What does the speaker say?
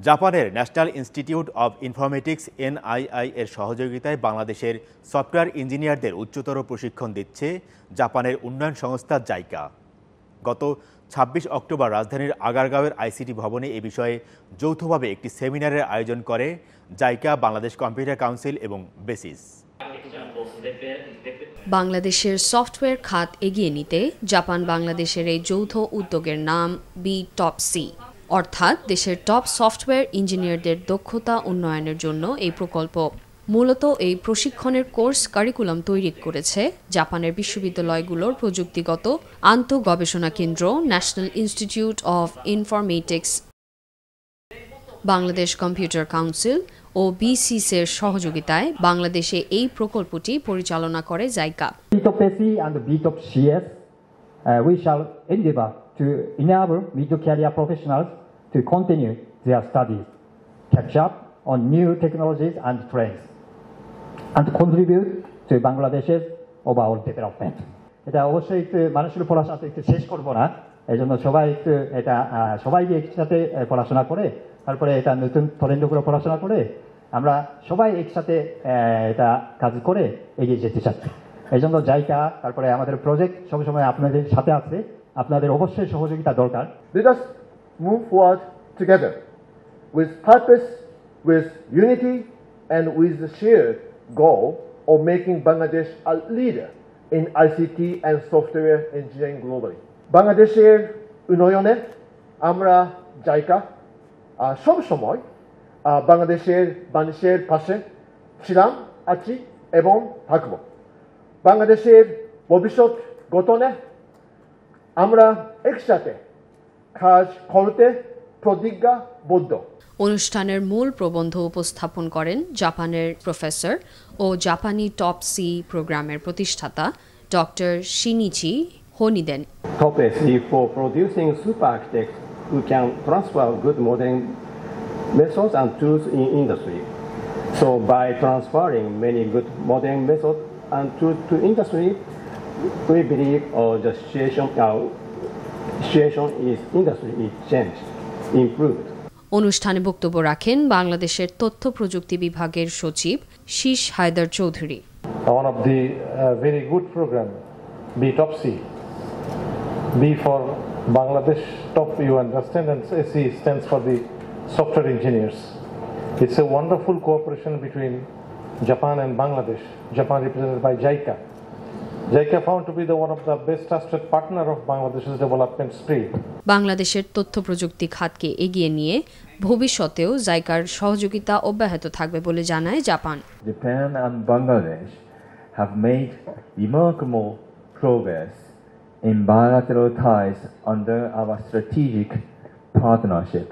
জাপানের national institute of informatics NII এর সহযোগিতায় বাংলাদেশের সফটওয়্যার ইঞ্জিনিয়ারদের উচ্চতর প্রশিক্ষণ দিচ্ছে জাপানের উন্নয়ন সংস্থা জাইকা। গত ২৬ অক্টোবর রাজধানীর আগারগাঁওয়ের ICT ভবনে এ বিষয়ে যৌথভাবে একটি সেমিনারের আয়োজন করে জাইকা, বাংলাদেশ কম্পিউটার কাউন্সিল এবং বেসিস। বাংলাদেশের সফটওয়্যার খাত এগিয়ে নিতে জাপান বাংলাদেশের এই যৌথ উদ্যোগের নাম BTOPC, অর্থাৎ দেশের টপ সফটওয়্যার ইঞ্জিনিয়ারদের দক্ষতা উন্নয়নের জন্য এই প্রকল্প। মূলত এই প্রশিক্ষণের কোর্স কারিকুলাম তৈরি করেছে জাপানের বিশ্ববিদ্যালয়গুলোর প্রযুক্তিগত আন্তঃগবেষণা কেন্দ্র national institute of informatics, Bangladesh computer council ও BCS এর সহযোগিতায় বাংলাদেশে এই প্রকল্পটি পরিচালনা করে JICA. BTOPC and BTOPCS, we shall endeavor to enable mid-career professionals to continue their studies, catch up on new technologies and trends, and contribute to Bangladesh's overall development. এটা অবশ্যই একটু মানুষের পড়াশোনা একটু শেষ করবো না, এই জন্য সবাই একটু এটা সবাই একসাথে পড়াশোনা করে তারপরে এটা নতুন ট্রেন্ড করে পড়াশোনা করে আমরা সবাই একসাথে এটা কাজ করে এগিয়ে যেতে চাচ্ছি। এই জন্য জাইকা তারপরে আমাদের প্রজেক্ট সবসময় আপনাদের সাথে আছে, আপনাদের অবশ্যই সহযোগিতা দরকার। Let us move forward together with purpose, with unity, and with the shared goal of making Bangladesh a leader in ICT and software engineering globally. বাংলাদেশের উন্নয়নে আমরা জাইকা সব সময় বাংলাদেশের মানুষের পাশে ছিলাম, আছি এবং থাকব। বাংলাদেশের ভবিষ্যৎ গঠনে আমরা একসাথে কাজ করতে প্রতিজ্ঞাবদ্ধ। অনুষ্ঠানের মূল প্রবন্ধ উপস্থাপন করেন জাপানের প্রফেসর ও জাপানি টপ সি প্রোগ্রামের প্রতিষ্ঠাতা doctor Shinichi Honiden. Top C for producing super architects who can transfer good modeling methods and tools in industry. So by transferring many good modeling methods and tools to industry, we believe the situation is industry is changed, improved. অনুষ্ঠানে বক্তব্য রাখেন বাংলাদেশের তথ্য প্রযুক্তি বিভাগের সচিব শীষ Haider Chowdhury. One of the very good program, BTOPC, B for Bangladesh Top, you understand, and SE stands for the software engineers. It's a wonderful cooperation between Japan and Bangladesh. Japan represented by JICA. JICA found to be one of the best trusted partner of Bangladesh's development spree. বাংলাদেশের তথ্য প্রযুক্তি খাতকে এগিয়ে নিয়ে ভবিষ্যতেও জাইকার সহযোগিতা অব্যাহত থাকবে বলে জানায় Japan. Japan and Bangladesh have made remarkable progress in bilateral ties under our strategic partnership.